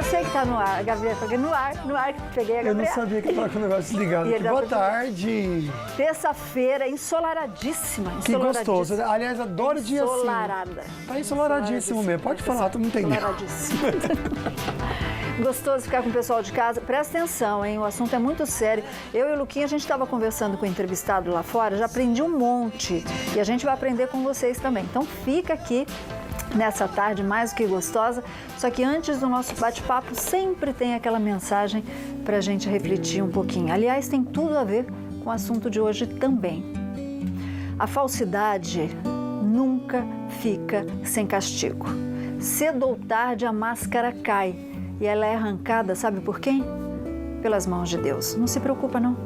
Você que tá no ar, Gabriel, peguei no ar, peguei a Gabriel. Eu não sabia que estava com o negócio desligado. Boa tarde. Terça-feira, ensolaradíssima. Que gostoso. Aliás, adoro dia assim. Ensolarada. Tá ensolaradíssimo mesmo. Pode falar, tu não entendeu. Ensolaradíssimo. Gostoso ficar com o pessoal de casa. Presta atenção, hein? O assunto é muito sério. Eu e o Luquinha, a gente estava conversando com o entrevistado lá fora, já aprendi um monte. E a gente vai aprender com vocês também. Então fica aqui nessa tarde mais do que gostosa. Só que antes do nosso bate-papo, sempre tem aquela mensagem para a gente refletir um pouquinho. Aliás, tem tudo a ver com o assunto de hoje também. A falsidade nunca fica sem castigo. Cedo ou tarde a máscara cai e ela é arrancada, sabe por quem? Pelas mãos de Deus. Não se preocupa não,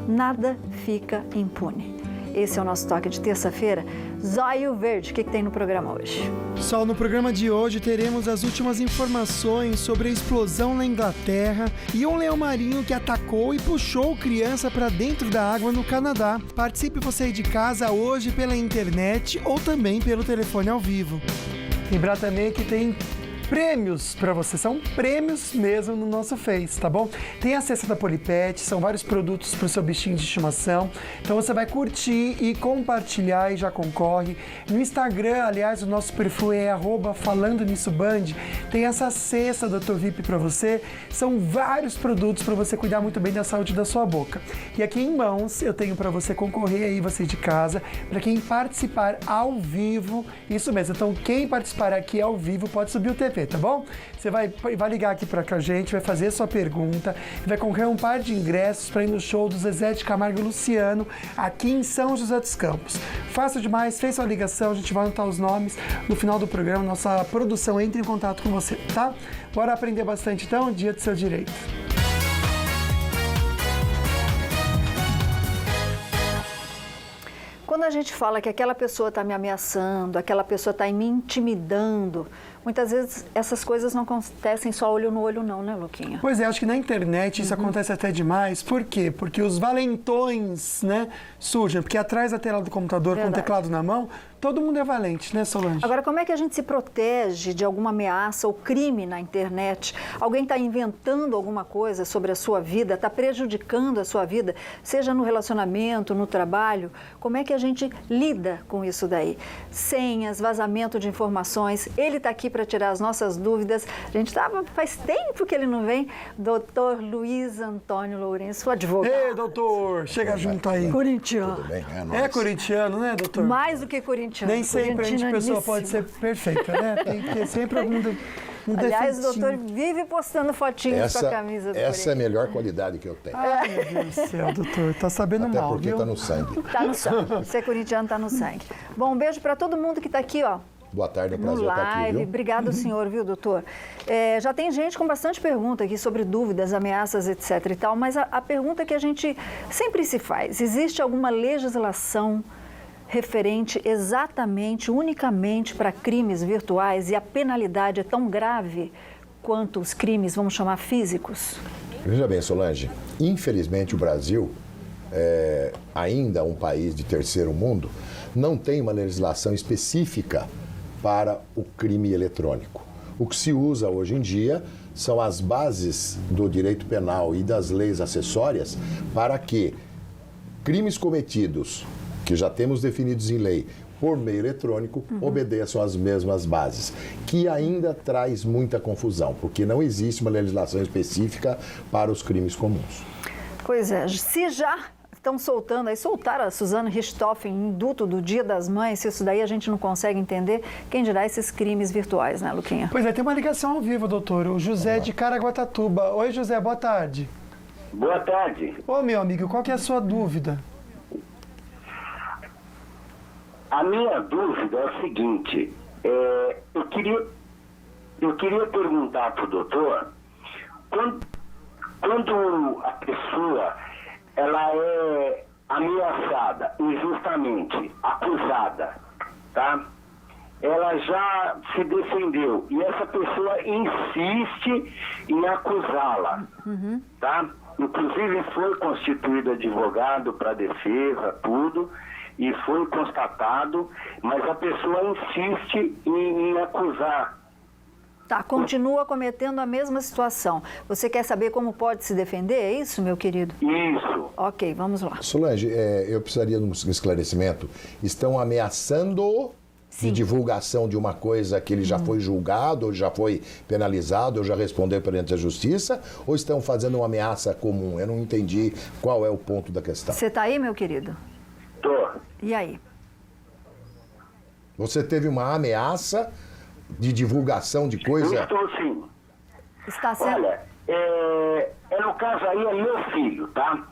nada fica impune. Esse é o nosso toque de terça-feira. Zóio Verde, o que tem no programa hoje? Pessoal, no programa de hoje teremos as últimas informações sobre a explosão na Inglaterra e um leão marinho que atacou e puxou criança para dentro da água no Canadá. Participe você aí de casa hoje pela internet ou também pelo telefone ao vivo. Lembrar também que tem prêmios para você, são prêmios mesmo no nosso Face, tá bom? Tem a cesta da Polipet, são vários produtos para o seu bichinho de estimação, então você vai curtir e compartilhar e já concorre. No Instagram, aliás, o nosso perfil é @FalandoNissoBand, tem essa cesta Dr. VIP para você, são vários produtos para você cuidar muito bem da saúde da sua boca. E aqui em mãos eu tenho para você concorrer aí, você de casa, para quem participar ao vivo, isso mesmo, então quem participar aqui ao vivo pode subir o TV. Tá bom? Você vai ligar aqui pra gente, vai fazer a sua pergunta, vai concorrer um par de ingressos para ir no show do Zezé de Camargo e Luciano, aqui em São José dos Campos. Fácil demais, fez sua ligação, a gente vai anotar os nomes no final do programa, nossa produção entra em contato com você, tá? Bora aprender bastante então, dia do seu direito. Quando a gente fala que aquela pessoa está me ameaçando, aquela pessoa está me intimidando, muitas vezes essas coisas não acontecem só olho no olho não, né, Luquinha? Pois é, acho que na internet isso acontece até demais. Por quê? Porque os valentões, né, surgem. Porque atrás da tela do computador, com o teclado na mão, todo mundo é valente, né, Solange? Agora, como é que a gente se protege de alguma ameaça ou crime na internet? Alguém está inventando alguma coisa sobre a sua vida, está prejudicando a sua vida, seja no relacionamento, no trabalho. Como é que a gente lida com isso daí? Senhas, vazamento de informações. Ele está aqui para tirar as nossas dúvidas. A gente faz tempo que ele não vem. Doutor Luiz Antônio Lourenço, advogado. Ei, doutor, chega junto aí. Corintiano. Tudo bem? É corintiano, né, doutor? Mais do que corintiano. Nem sempre a pessoa pode ser perfeita, né? Tem que ter sempre algum Aliás, o doutor defeitinho. vive postando fotinhos com a camisa do Corinthians. Essa é a melhor qualidade que eu tenho. Ai, meu Deus do céu, doutor, tá sabendo Até mal, porque viu? tá no sangue. Tá no sangue. Ser corintiano tá no sangue. Bom, um beijo para todo mundo que tá aqui, ó. Boa tarde, é um No prazer estar aqui, live. viu? Obrigado, senhor, viu, doutor? Já tem gente com bastante pergunta aqui sobre dúvidas, ameaças, etc e tal, mas a pergunta que a gente sempre se faz, existe alguma legislação referente exatamente, unicamente para crimes virtuais e a penalidade é tão grave quanto os crimes, vamos chamar, físicos? Veja bem, Solange, infelizmente o Brasil, ainda um país de terceiro mundo, não tem uma legislação específica para o crime eletrônico. O que se usa hoje em dia são as bases do direito penal e das leis acessórias para que crimes cometidos, que já temos definidos em lei, por meio eletrônico, obedeçam às mesmas bases, que ainda traz muita confusão, porque não existe uma legislação específica para os crimes comuns. Pois é, se já estão soltando, aí soltaram a Suzane Richthofen, induto do Dia das Mães, se isso daí a gente não consegue entender, quem dirá esses crimes virtuais, né, Luquinha? Pois é, tem uma ligação ao vivo, doutor, o José de Caraguatatuba. Oi, José, boa tarde. Boa tarde. Ô, meu amigo, qual que é a sua dúvida? A minha dúvida é o seguinte, eu queria perguntar para o doutor, quando a pessoa ela é ameaçada injustamente, acusada, tá? Ela já se defendeu e essa pessoa insiste em acusá-la, tá? Inclusive foi constituído advogado para defesa, tudo, e foi constatado, mas a pessoa insiste em acusar Tá, continua cometendo a mesma situação. Você quer saber como pode se defender? É isso, meu querido? Isso. Ok, vamos lá. Solange, eu precisaria de um esclarecimento. Estão ameaçando de divulgação de uma coisa que ele já foi julgado, ou já foi penalizado, ou já respondeu perante a justiça, ou estão fazendo uma ameaça comum? Eu não entendi qual é o ponto da questão. Você está aí, meu querido? Tô. E aí? Você teve uma ameaça de divulgação de coisa? Eu estou sim. Está sendo... Olha, no caso aí é meu filho, tá?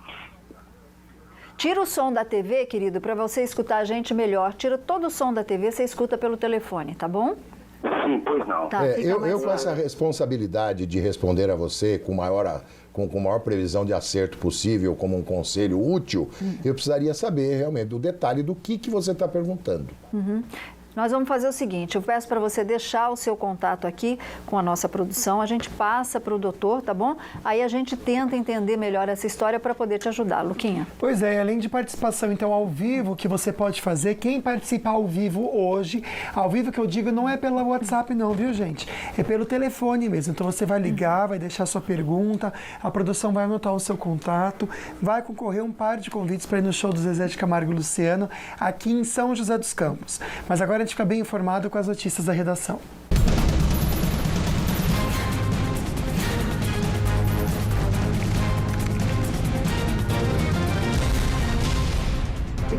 Tira o som da TV, querido, para você escutar a gente melhor. Tira todo o som da TV, você escuta pelo telefone, tá bom? Sim, pois não. Tá, eu com essa responsabilidade de responder a você com maior previsão de acerto possível, como um conselho útil, eu precisaria saber realmente o detalhe do que você está perguntando. Nós vamos fazer o seguinte, eu peço para você deixar o seu contato aqui com a nossa produção, a gente passa para o doutor, tá bom? Aí a gente tenta entender melhor essa história para poder te ajudar. Luquinha. Pois é, além de participação, então, ao vivo, que você pode fazer, quem participar ao vivo hoje, ao vivo que eu digo não é pelo WhatsApp não, viu, gente? É pelo telefone mesmo. Então você vai ligar, vai deixar sua pergunta, a produção vai anotar o seu contato, vai concorrer um par de convites para ir no show do Zezé de Camargo e Luciano, aqui em São José dos Campos. Mas agora a gente fica bem informado com as notícias da redação.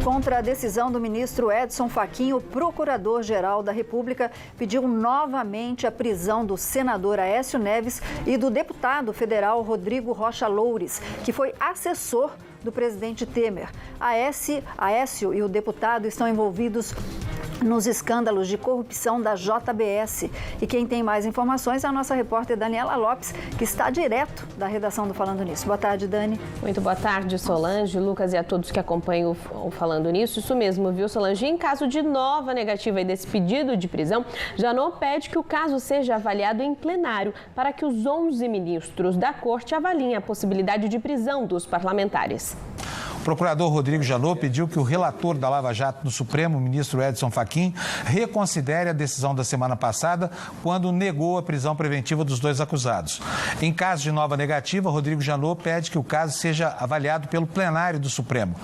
Contra a decisão do ministro Edson Fachin, o procurador-geral da República pediu novamente a prisão do senador Aécio Neves e do deputado federal Rodrigo Rocha Loures, que foi assessor do presidente Temer. Aécio e o deputado estão envolvidos nos escândalos de corrupção da JBS. E quem tem mais informações é a nossa repórter Daniela Lopes, que está direto da redação do Falando Nisso. Boa tarde, Dani. Muito boa tarde, Solange, Lucas e a todos que acompanham o Falando Nisso. Isso mesmo, viu, Solange? Em caso de nova negativa desse pedido de prisão, Janot pede que o caso seja avaliado em plenário para que os 11 ministros da Corte avaliem a possibilidade de prisão dos parlamentares. O procurador Rodrigo Janot pediu que o relator da Lava Jato no Supremo, o ministro Edson Fachin, reconsidere a decisão da semana passada, quando negou a prisão preventiva dos dois acusados. Em caso de nova negativa, Rodrigo Janot pede que o caso seja avaliado pelo plenário do Supremo.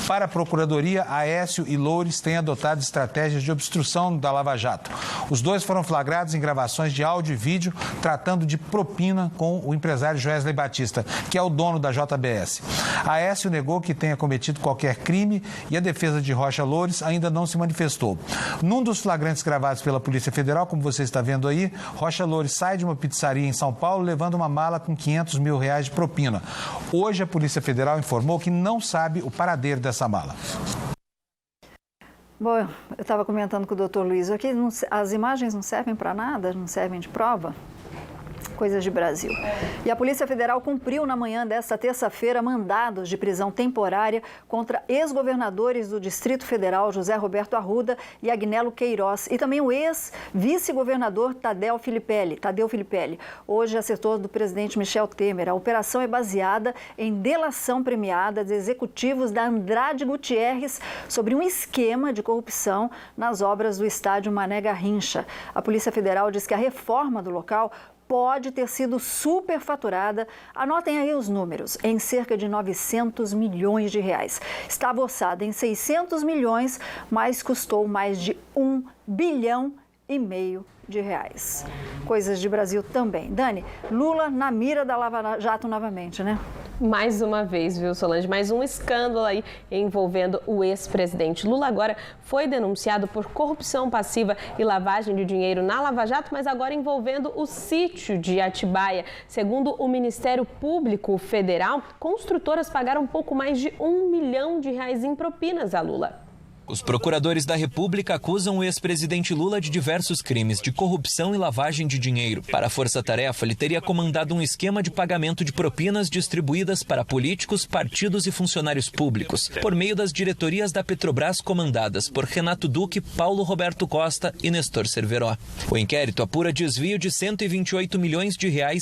Para a Procuradoria, Aécio e Loures têm adotado estratégias de obstrução da Lava Jato. Os dois foram flagrados em gravações de áudio e vídeo tratando de propina com o empresário Joesley Batista, que é o dono da JBS. Aécio negou que tenha cometido qualquer crime e a defesa de Rocha Loures ainda não se manifestou. Num dos flagrantes gravados pela Polícia Federal, como você está vendo aí, Rocha Loures sai de uma pizzaria em São Paulo levando uma mala com R$500 mil de propina. Hoje a Polícia Federal informou que não sabe o paradeiro dessa mala. Bom, eu estava comentando com o doutor Luiz aqui, as imagens não servem para nada, não servem de prova. Coisas de Brasil. E a Polícia Federal cumpriu na manhã desta terça-feira mandados de prisão temporária contra ex-governadores do Distrito Federal, José Roberto Arruda e Agnello Queiroz, e também o ex-vice-governador Tadeu Filipelli, hoje assessor do presidente Michel Temer. A operação é baseada em delação premiada de executivos da Andrade Gutierrez sobre um esquema de corrupção nas obras do estádio Mané Garrincha. A Polícia Federal diz que a reforma do local pode ter sido superfaturada, anotem aí os números, em cerca de 900 milhões de reais. Estava orçada em 600 milhões, mas custou mais de 1,5 bilhão de reais. Coisas de Brasil também. Dani, Lula na mira da Lava Jato novamente, né? Mais uma vez, viu, Solange? Mais um escândalo aí envolvendo o ex-presidente. Lula agora foi denunciado por corrupção passiva e lavagem de dinheiro na Lava Jato, mas agora envolvendo o sítio de Atibaia. Segundo o Ministério Público Federal, construtoras pagaram um pouco mais de R$1 milhão em propinas a Lula. Os procuradores da República acusam o ex-presidente Lula de diversos crimes de corrupção e lavagem de dinheiro. Para a Força Tarefa, ele teria comandado um esquema de pagamento de propinas distribuídas para políticos, partidos e funcionários públicos, por meio das diretorias da Petrobras comandadas por Renato Duque, Paulo Roberto Costa e Nestor Cerveró. O inquérito apura desvio de R$128 milhões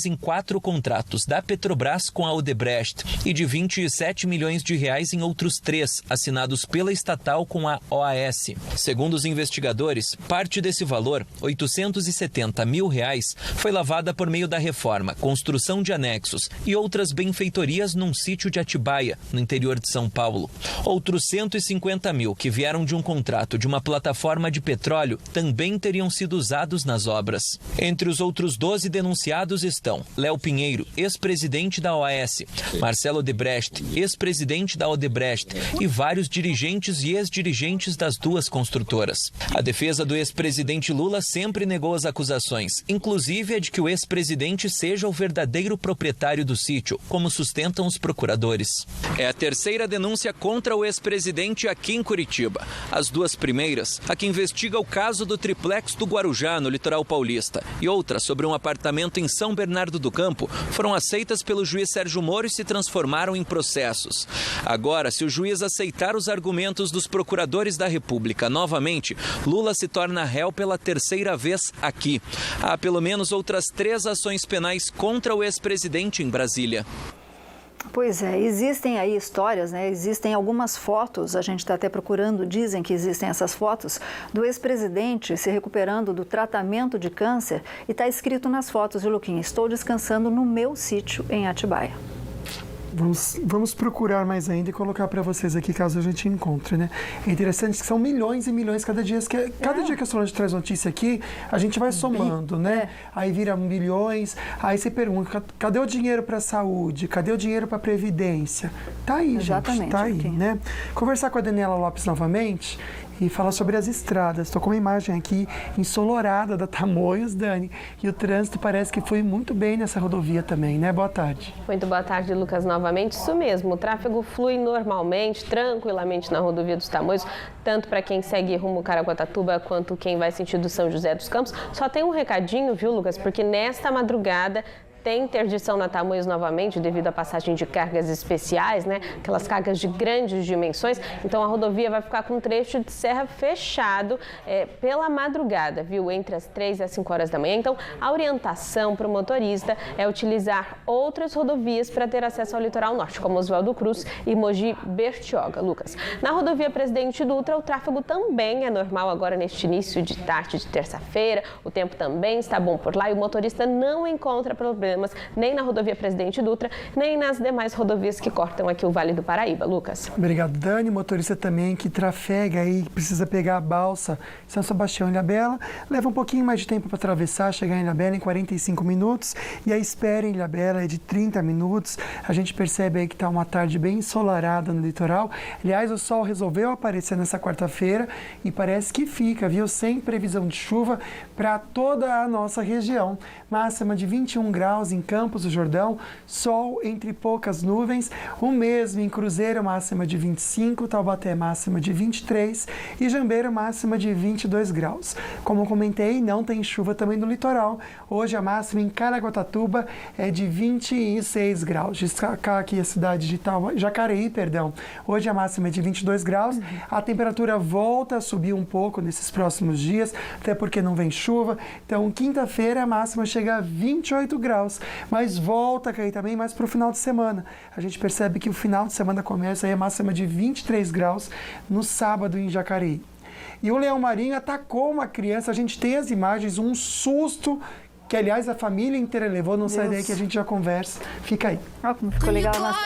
em 4 contratos da Petrobras com a Odebrecht e de R$27 milhões em outros 3, assinados pela estatal com a a OAS. Segundo os investigadores, parte desse valor, R$ 870 mil, foi lavada por meio da reforma, construção de anexos e outras benfeitorias num sítio de Atibaia, no interior de São Paulo. Outros 150 mil que vieram de um contrato de uma plataforma de petróleo também teriam sido usados nas obras. Entre os outros 12 denunciados estão Léo Pinheiro, ex-presidente da OAS, Marcelo Odebrecht, ex-presidente da Odebrecht e vários dirigentes e ex-dirigentes das duas construtoras. A defesa do ex-presidente Lula sempre negou as acusações, inclusive a de que o ex-presidente seja o verdadeiro proprietário do sítio, como sustentam os procuradores. É a terceira denúncia contra o ex-presidente aqui em Curitiba. As duas primeiras, a que investiga o caso do triplex do Guarujá, no litoral paulista, e outra sobre um apartamento em São Bernardo do Campo, foram aceitas pelo juiz Sérgio Moro e se transformaram em processos. Agora, se o juiz aceitar os argumentos dos procuradores da República novamente, Lula se torna réu pela terceira vez aqui. Há pelo menos outras 3 ações penais contra o ex-presidente em Brasília. Pois é, existem aí histórias, né? Existem algumas fotos, a gente está até procurando, dizem que existem essas fotos, do ex-presidente se recuperando do tratamento de câncer e está escrito nas fotos, viu, Luquinha? Estou descansando no meu sítio em Atibaia. Vamos procurar mais ainda e colocar para vocês aqui, caso a gente encontre, né? É interessante que são milhões e milhões cada dia que a Solange traz notícia aqui, a gente vai somando, né? Aí vira milhões, aí você pergunta, cadê o dinheiro para a saúde? Cadê o dinheiro para a previdência? Tá aí, exatamente, gente, tá aí, né? Conversar com a Daniela Lopes novamente e falar sobre as estradas. Estou com uma imagem aqui ensolarada da Tamoios, Dani, e o trânsito parece que foi muito bem nessa rodovia também, né? Boa tarde. Muito boa tarde, Lucas, novamente. Isso mesmo, o tráfego flui normalmente, tranquilamente na rodovia dos Tamoios, tanto para quem segue rumo Caraguatatuba quanto quem vai sentido São José dos Campos. Só tem um recadinho, viu, Lucas, porque nesta madrugada tem interdição na Tamoios novamente devido à passagem de cargas especiais, né? Aquelas cargas de grandes dimensões. Então a rodovia vai ficar com um trecho de serra fechado pela madrugada, viu? Entre as 3 e as 5 horas da manhã. Então a orientação para o motorista é utilizar outras rodovias para ter acesso ao litoral norte, como Oswaldo Cruz e Mogi Bertioga. Lucas, na rodovia Presidente Dutra, o tráfego também é normal agora neste início de tarde de terça-feira. O tempo também está bom por lá e o motorista não encontra problemas nem na rodovia Presidente Dutra, nem nas demais rodovias que cortam aqui o Vale do Paraíba. Lucas. Obrigado, Dani. Motorista também que trafega aí, precisa pegar a balsa São Sebastião e Ilhabela, leva um pouquinho mais de tempo para atravessar, chegar em Ilhabela em 45 minutos e a espera em Ilhabela é de 30 minutos. A gente percebe aí que está uma tarde bem ensolarada no litoral. Aliás, o sol resolveu aparecer nessa quarta-feira e parece que fica, viu? Sem previsão de chuva para toda a nossa região. Máxima de 21 graus em Campos do Jordão, sol entre poucas nuvens, o mesmo em Cruzeiro, máxima de 25, Taubaté, máxima de 23 e Jambeiro, máxima de 22 graus. Como comentei, não tem chuva também no litoral. Hoje a máxima em Caraguatatuba é de 26 graus. Destacar aqui a cidade de Jacareí, hoje a máxima é de 22 graus. A temperatura volta a subir um pouco nesses próximos dias, até porque não vem chuva. Então, quinta-feira a máxima chega a 28 graus. Mas volta a cair também mais para o final de semana. A gente percebe que o final de semana começa aí a máxima de 23 graus no sábado em Jacareí. E o leão marinho atacou uma criança, a gente tem as imagens, um susto que, aliás, a família inteira levou, não sai daí que a gente já conversa. Fica aí. Ó, como ficou legal a nossa...